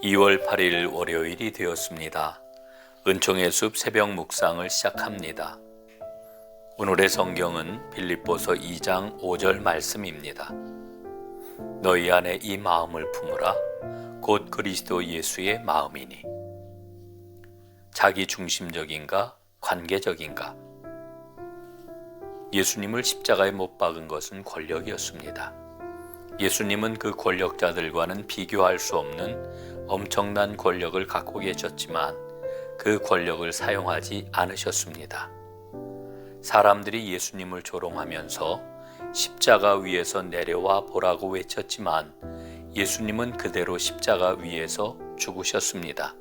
2월 8일 월요일이 되었습니다. 은총의 숲 새벽 묵상을 시작합니다. 오늘의 성경은 빌립보서 2장 5절 말씀입니다. 너희 안에 이 마음을 품으라 곧 그리스도 예수의 마음이니. 자기 중심적인가 관계적인가? 예수님을 십자가에 못 박은 것은 권력이었습니다. 예수님은 그 권력자들과는 비교할 수 없는 엄청난 권력을 갖고 계셨지만 그 권력을 사용하지 않으셨습니다. 사람들이 예수님을 조롱하면서 십자가 위에서 내려와 보라고 외쳤지만 예수님은 그대로 십자가 위에서 죽으셨습니다.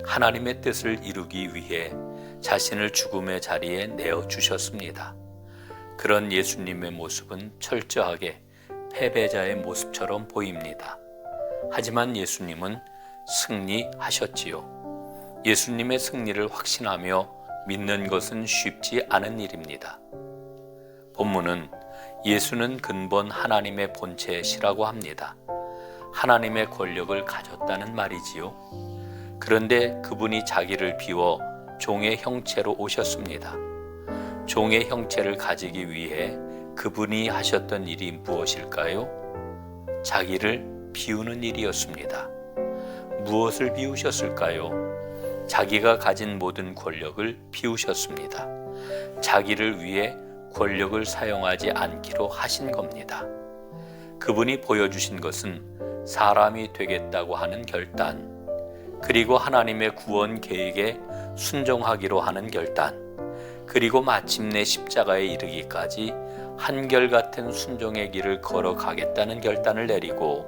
하나님의 뜻을 이루기 위해 자신을 죽음의 자리에 내어주셨습니다. 그런 예수님의 모습은 철저하게 패배자의 모습처럼 보입니다. 하지만 예수님은 승리하셨지요. 예수님의 승리를 확신하며 믿는 것은 쉽지 않은 일입니다. 본문은 예수는 근본 하나님의 본체시라고 합니다. 하나님의 권력을 가졌다는 말이지요. 그런데 그분이 자기를 비워 종의 형체로 오셨습니다. 종의 형체를 가지기 위해 그분이 하셨던 일이 무엇일까요? 자기를 비우는 일이었습니다. 무엇을 비우셨을까요? 자기가 가진 모든 권력을 비우셨습니다. 자기를 위해 권력을 사용하지 않기로 하신 겁니다. 그분이 보여주신 것은 사람이 되겠다고 하는 결단, 그리고 하나님의 구원 계획에 순종하기로 하는 결단, 그리고 마침내 십자가에 이르기까지 한결같은 순종의 길을 걸어가겠다는 결단을 내리고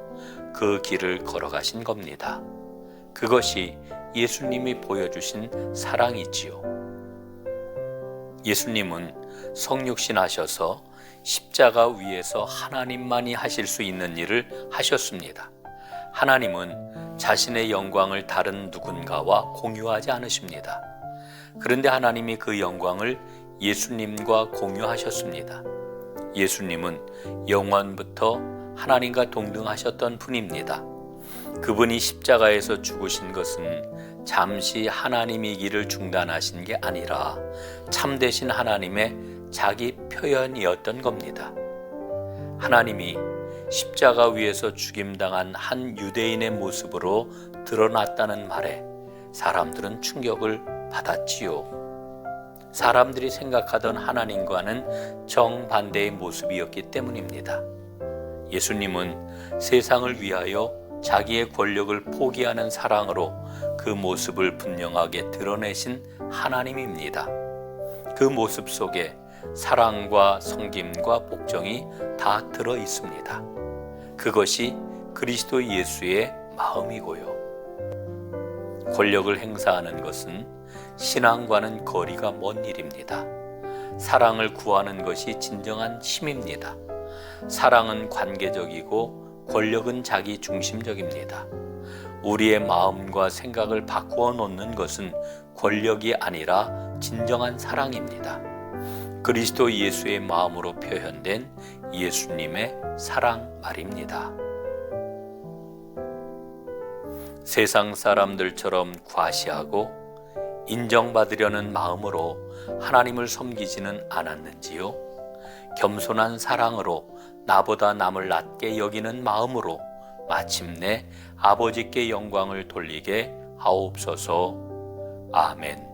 그 길을 걸어가신 겁니다. 그것이 예수님이 보여주신 사랑이지요. 예수님은 성육신 하셔서 십자가 위에서 하나님만이 하실 수 있는 일을 하셨습니다. 하나님은 자신의 영광을 다른 누군가와 공유하지 않으십니다. 그런데 하나님이 그 영광을 예수님과 공유하셨습니다. 예수님은 영원부터 하나님과 동등하셨던 분입니다. 그분이 십자가에서 죽으신 것은 잠시 하나님이기를 중단하신 게 아니라 참되신 하나님의 자기 표현이었던 겁니다. 하나님이 십자가 위에서 죽임당한 한 유대인의 모습으로 드러났다는 말에 사람들은 충격을 받았지요. 사람들이 생각하던 하나님과는 정반대의 모습이었기 때문입니다. 예수님은 세상을 위하여 자기의 권력을 포기하는 사랑으로 그 모습을 분명하게 드러내신 하나님입니다. 그 모습 속에 사랑과 섬김과 복종이 다 들어 있습니다. 그것이 그리스도 예수의 마음이고요. 권력을 행사하는 것은 신앙과는 거리가 먼 일입니다. 사랑을 구하는 것이 진정한 힘입니다. 사랑은 관계적이고 권력은 자기 중심적입니다. 우리의 마음과 생각을 바꾸어 놓는 것은 권력이 아니라 진정한 사랑입니다. 그리스도 예수의 마음으로 표현된 예수님의 사랑 말입니다. 세상 사람들처럼 과시하고 인정받으려는 마음으로 하나님을 섬기지는 않았는지요? 겸손한 사랑으로 나보다 남을 낮게 여기는 마음으로 마침내 아버지께 영광을 돌리게 하옵소서. 아멘.